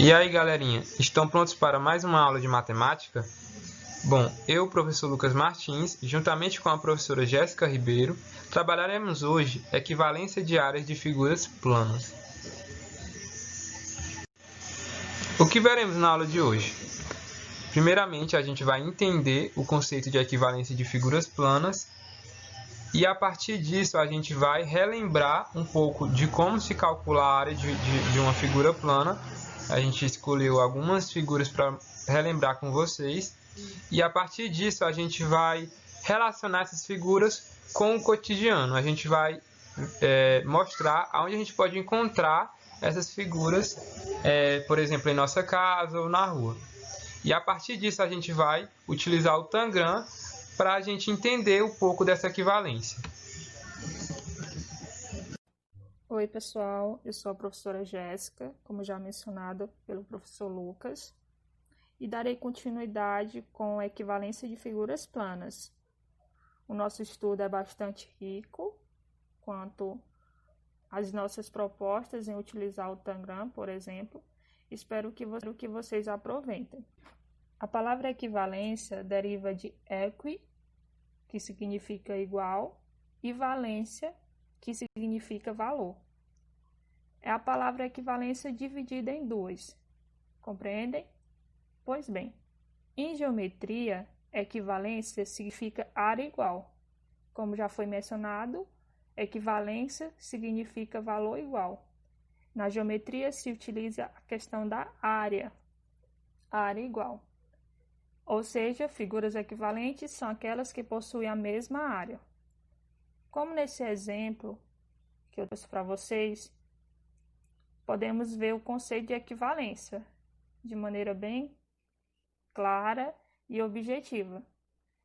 E aí, galerinha, estão prontos para mais uma aula de matemática? Bom, eu, professor Lucas Martins, juntamente com a professora Jéssica Ribeiro, trabalharemos hoje equivalência de áreas de figuras planas. O que veremos na aula de hoje? Primeiramente, a gente vai entender o conceito de equivalência de figuras planas e, a partir disso, a gente vai relembrar um pouco de como se calcula a área de uma figura plana. A gente escolheu algumas figuras para relembrar com vocês e, a partir disso, a gente vai relacionar essas figuras com o cotidiano. A gente vai mostrar onde a gente pode encontrar essas figuras, por exemplo, em nossa casa ou na rua. E a partir disso a gente vai utilizar o Tangram para a gente entender um pouco dessa equivalência. Oi pessoal, eu sou a professora Jéssica, como já mencionado pelo professor Lucas, e darei continuidade com a equivalência de figuras planas. O nosso estudo é bastante rico quanto às nossas propostas em utilizar o Tangram, por exemplo. Espero que vocês aproveitem. A palavra equivalência deriva de equi, que significa igual, e valência, que significa valor. É a palavra equivalência dividida em duas. Compreendem? Pois bem, em geometria, equivalência significa área igual. Como já foi mencionado, equivalência significa valor igual. Na geometria se utiliza a questão da área igual. Ou seja, figuras equivalentes são aquelas que possuem a mesma área. Como nesse exemplo que eu trouxe para vocês, podemos ver o conceito de equivalência de maneira bem clara e objetiva.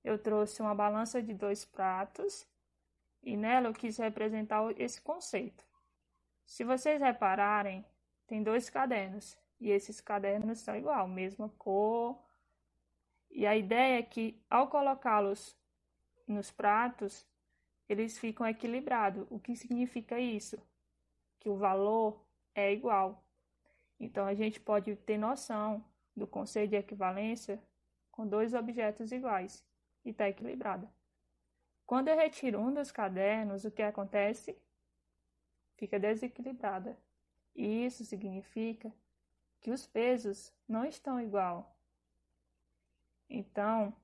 Eu trouxe uma balança de 2 pratos e nela eu quis representar esse conceito. Se vocês repararem, tem 2 cadernos e esses cadernos são igual, mesma cor. E a ideia é que ao colocá-los nos pratos, eles ficam equilibrados. O que significa isso? Que o valor é igual. Então, a gente pode ter noção do conceito de equivalência com 2 objetos iguais e está equilibrada. Quando eu retiro um dos cadernos, o que acontece? Fica desequilibrada. E isso significa que os pesos não estão igual. Então,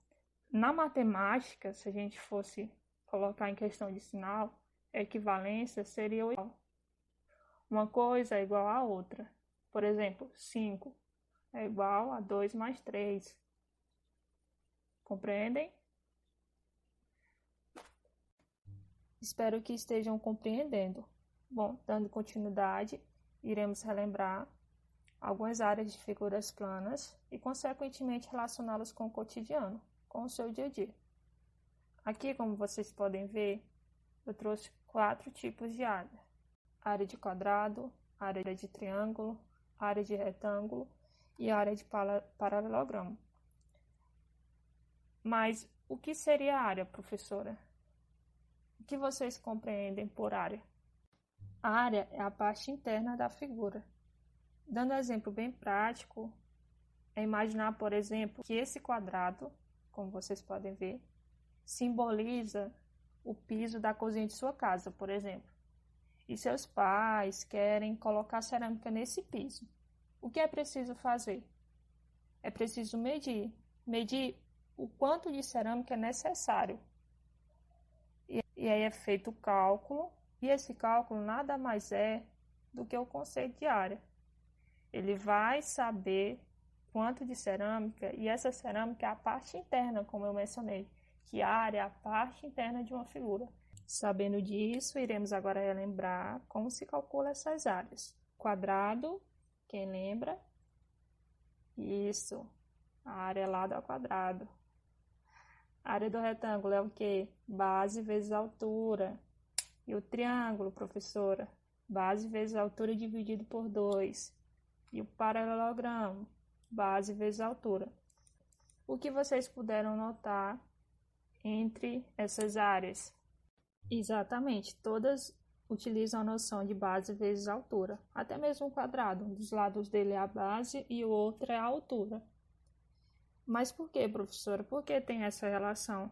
na matemática, se a gente fosse colocar em questão de sinal, equivalência seria igual. Uma coisa é igual à outra. Por exemplo, 5 é igual a 2 mais 3. Compreendem? Espero que estejam compreendendo. Bom, dando continuidade, iremos relembrar algumas áreas de figuras planas e, consequentemente, relacioná-las com o cotidiano, com o seu dia a dia. Aqui, como vocês podem ver, eu trouxe 4 tipos de área. Área de quadrado, área de triângulo, área de retângulo e área de paralelogramo. Mas o que seria a área, professora? O que vocês compreendem por área? A área é a parte interna da figura. Dando um exemplo bem prático, é imaginar, por exemplo, que esse quadrado, como vocês podem ver, simboliza o piso da cozinha de sua casa, por exemplo. E seus pais querem colocar cerâmica nesse piso. O que é preciso fazer? É preciso medir o quanto de cerâmica é necessário. E aí é feito o cálculo, e esse cálculo nada mais é do que o conceito de área. Ele vai saber quanto de cerâmica, e essa cerâmica é a parte interna, como eu mencionei, que a área é a parte interna de uma figura. Sabendo disso, iremos agora relembrar como se calcula essas áreas. Quadrado, quem lembra? Isso, a área é lado ao quadrado. A área do retângulo é o quê? Base vezes altura. E o triângulo, professora? Base vezes altura dividido por 2. E o paralelogramo? Base vezes altura. O que vocês puderam notar entre essas áreas? Exatamente, todas utilizam a noção de base vezes altura. Até mesmo o quadrado, um dos lados dele é a base e o outro é a altura. Mas por que, professora? Por que tem essa relação?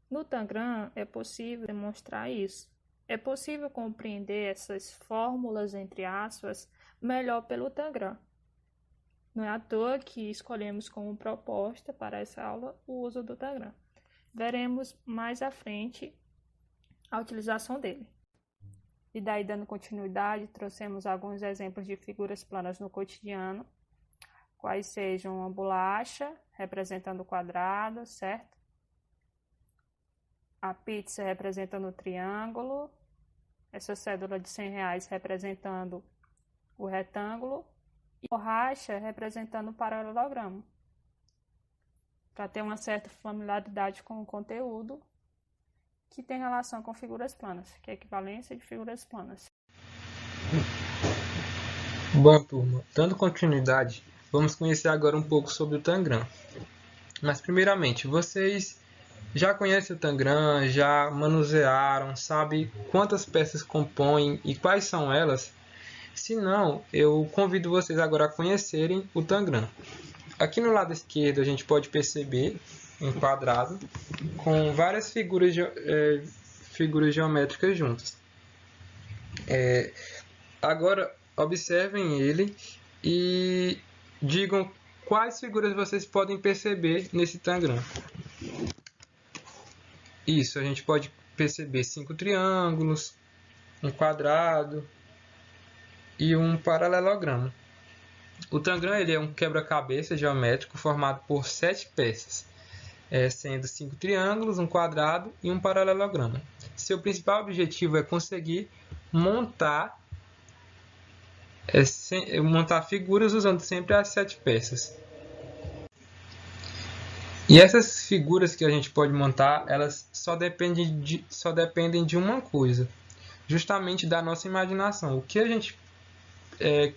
No Tangram é possível demonstrar isso. É possível compreender essas fórmulas, entre aspas, melhor pelo Tangram. Não é à toa que escolhemos como proposta para essa aula o uso do Tangram. Veremos mais à frente a utilização dele. E daí, dando continuidade, trouxemos alguns exemplos de figuras planas no cotidiano, quais sejam uma bolacha, representando o quadrado, certo? A pizza representando o triângulo, essa cédula de R$ 100 representando o retângulo, e a borracha representando o paralelogramo, para ter uma certa familiaridade com o conteúdo que tem relação com figuras planas, que é a equivalência de figuras planas. Bom, turma, dando continuidade, vamos conhecer agora um pouco sobre o Tangram. Mas, primeiramente, vocês já conhecem o Tangram, já manusearam, sabem quantas peças compõem e quais são elas? Se não, eu convido vocês agora a conhecerem o Tangram. Aqui no lado esquerdo a gente pode perceber um quadrado com várias figuras geométricas juntas. Agora observem ele e digam quais figuras vocês podem perceber nesse Tangram. Isso, a gente pode perceber 5 triângulos, um quadrado e um paralelogramo. O Tangram ele é um quebra-cabeça geométrico formado por 7 peças, sendo 5 triângulos, um quadrado e um paralelogramo. Seu principal objetivo é conseguir montar figuras usando sempre as 7 peças. E essas figuras que a gente pode montar, elas só dependem de uma coisa, justamente da nossa imaginação. O que a gente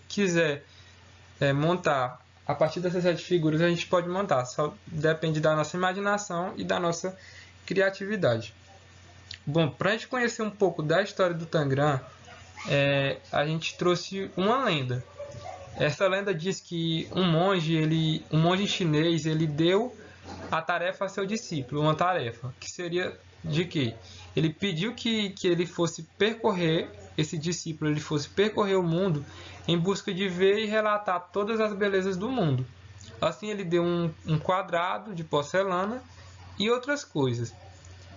quiser montar a partir dessas 7 figuras, a gente pode montar. Só depende da nossa imaginação e da nossa criatividade. Bom, para a gente conhecer um pouco da história do Tangram, a gente trouxe uma lenda. Essa lenda diz que um monge chinês, ele deu a tarefa a seu discípulo, uma tarefa que seria de quê? Ele pediu que ele fosse percorrer, esse discípulo ele fosse percorrer o mundo em busca de ver e relatar todas as belezas do mundo. Assim ele deu um quadrado de porcelana e outras coisas.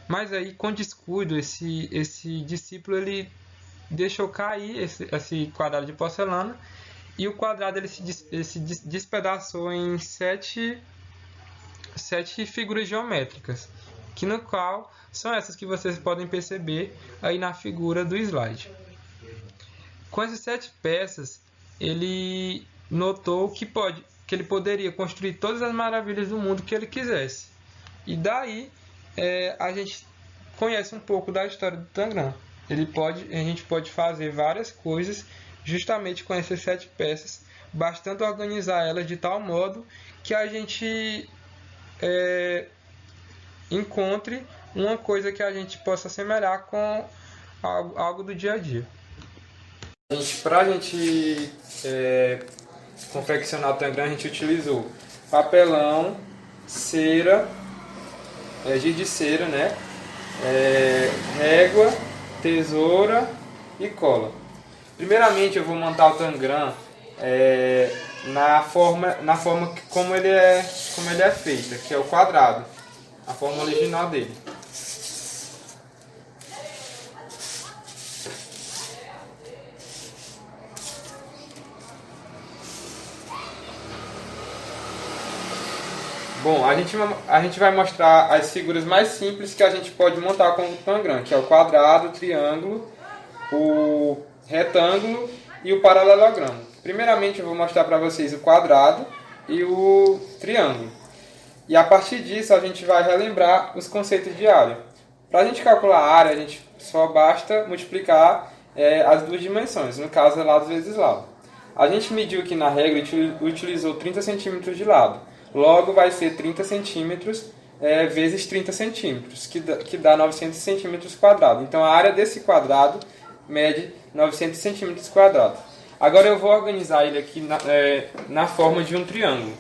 Mas aí, com descuido, esse discípulo ele deixou cair esse quadrado de porcelana e o quadrado ele se despedaçou em 7 figuras geométricas, que no qual são essas que vocês podem perceber aí na figura do slide. Com essas 7 peças, ele notou que ele poderia construir todas as maravilhas do mundo que ele quisesse. E daí a gente conhece um pouco da história do Tangram. A gente pode fazer várias coisas justamente com essas 7 peças, bastando organizar elas de tal modo que a gente encontre uma coisa que a gente possa assemelhar com algo do dia a dia. Para a gente confeccionar o Tangram, a gente utilizou papelão, cera, giz de cera, né? Régua, tesoura e cola. Primeiramente eu vou montar o Tangram na forma como ele é feito, que é o quadrado, a forma original dele. Bom, a gente vai mostrar as figuras mais simples que a gente pode montar com o Tangram, que é o quadrado, o triângulo, o retângulo e o paralelogramo. Primeiramente eu vou mostrar para vocês o quadrado e o triângulo. E a partir disso a gente vai relembrar os conceitos de área. Para a gente calcular a área, a gente só basta multiplicar as duas dimensões, no caso lado vezes lado. A gente mediu aqui na regra e utilizou 30 centímetros de lado. Logo vai ser 30 centímetros vezes 30 centímetros, que dá 900 centímetros quadrados. Então a área desse quadrado mede 900 centímetros quadrados. Agora eu vou organizar ele aqui na forma de um triângulo.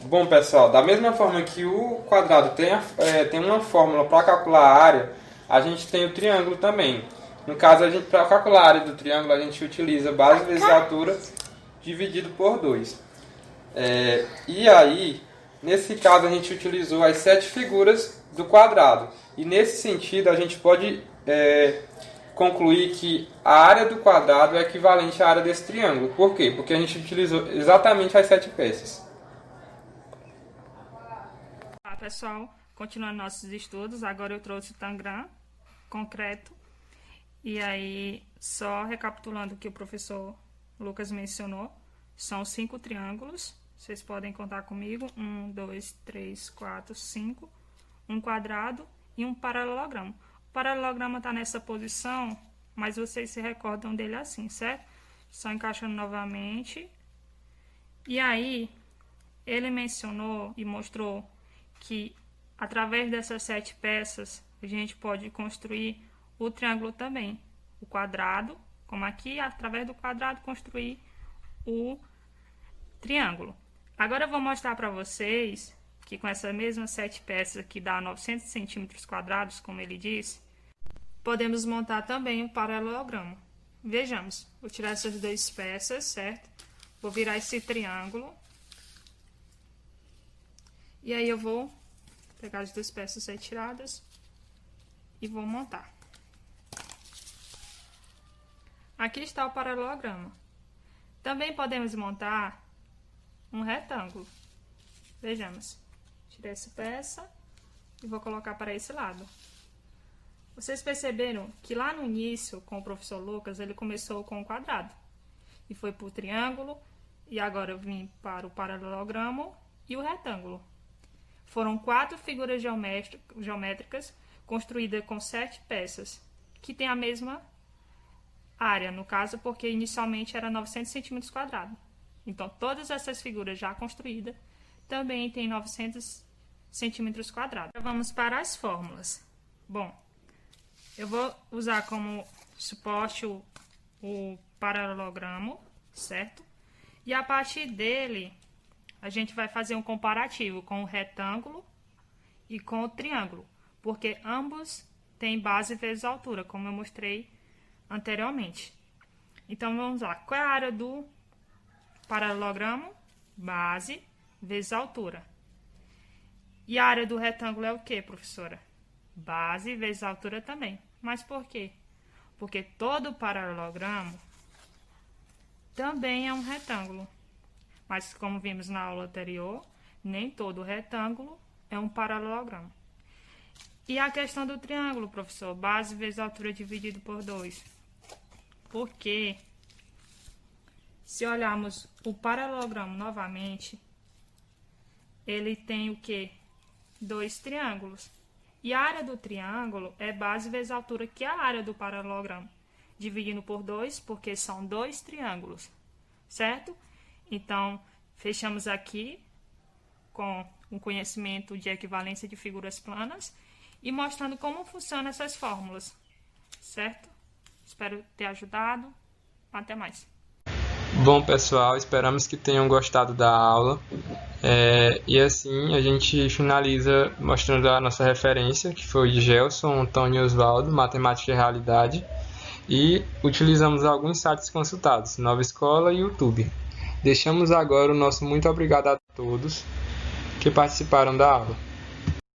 Bom, pessoal, da mesma forma que o quadrado tem uma fórmula para calcular a área, a gente tem o triângulo também. No caso, para calcular a área do triângulo, a gente utiliza base vezes altura dividido por 2. E aí, nesse caso, a gente utilizou as 7 figuras do quadrado. E nesse sentido, a gente pode concluir que a área do quadrado é equivalente à área desse triângulo. Por quê? Porque a gente utilizou exatamente as 7 peças. Pessoal, continuando nossos estudos, agora eu trouxe o tangram concreto. E aí, só recapitulando o que o professor Lucas mencionou, são 5 triângulos. Vocês podem contar comigo: 1, 2, 3, 4, 5, um quadrado e um paralelogramo. O paralelogramo está nessa posição, mas vocês se recordam dele assim, certo? Só encaixando novamente. E aí, ele mencionou e mostrou que através dessas 7 peças a gente pode construir o triângulo também, o quadrado, como aqui, através do quadrado construir o triângulo. Agora eu vou mostrar para vocês que com essas mesmas 7 peças que dá 900 centímetros quadrados, como ele disse, podemos montar também o paralelogramo. Vejamos, vou tirar essas 2 peças, certo? Vou virar esse triângulo. E aí eu vou pegar as 2 peças retiradas e vou montar. Aqui está o paralelogramo. Também podemos montar um retângulo. Vejamos. Tirei essa peça e vou colocar para esse lado. Vocês perceberam que lá no início, com o professor Lucas, ele começou com o quadrado e foi para o triângulo, e agora eu vim para o paralelogramo e o retângulo. Foram 4 figuras geométricas construídas com 7 peças, que tem a mesma área, no caso, porque inicialmente era 900 centímetros quadrados. Então, todas essas figuras já construídas também têm 900 centímetros quadrados. Agora vamos para as fórmulas. Bom, eu vou usar como suporte o paralelogramo, certo? E a partir dele, a gente vai fazer um comparativo com o retângulo e com o triângulo, porque ambos têm base vezes altura, como eu mostrei anteriormente. Então, vamos lá. Qual é a área do paralelogramo? Base vezes altura. E a área do retângulo é o que, professora? Base vezes altura também. Mas por quê? Porque todo paralelogramo também é um retângulo. Mas, como vimos na aula anterior, nem todo retângulo é um paralelogramo. E a questão do triângulo, professor? Base vezes altura dividido por 2. Porque, se olharmos o paralelogramo novamente, ele tem o quê? 2 triângulos. E a área do triângulo é base vezes altura, que é a área do paralelogramo. Dividindo por 2, porque são 2 triângulos, certo? Então, fechamos aqui com um conhecimento de equivalência de figuras planas e mostrando como funcionam essas fórmulas, certo? Espero ter ajudado. Até mais. Bom, pessoal, esperamos que tenham gostado da aula. E assim a gente finaliza mostrando a nossa referência, que foi de Gelson, Antônio e Osvaldo, Matemática e Realidade. E utilizamos alguns sites consultados, Nova Escola e YouTube. Deixamos agora o nosso muito obrigado a todos que participaram da aula.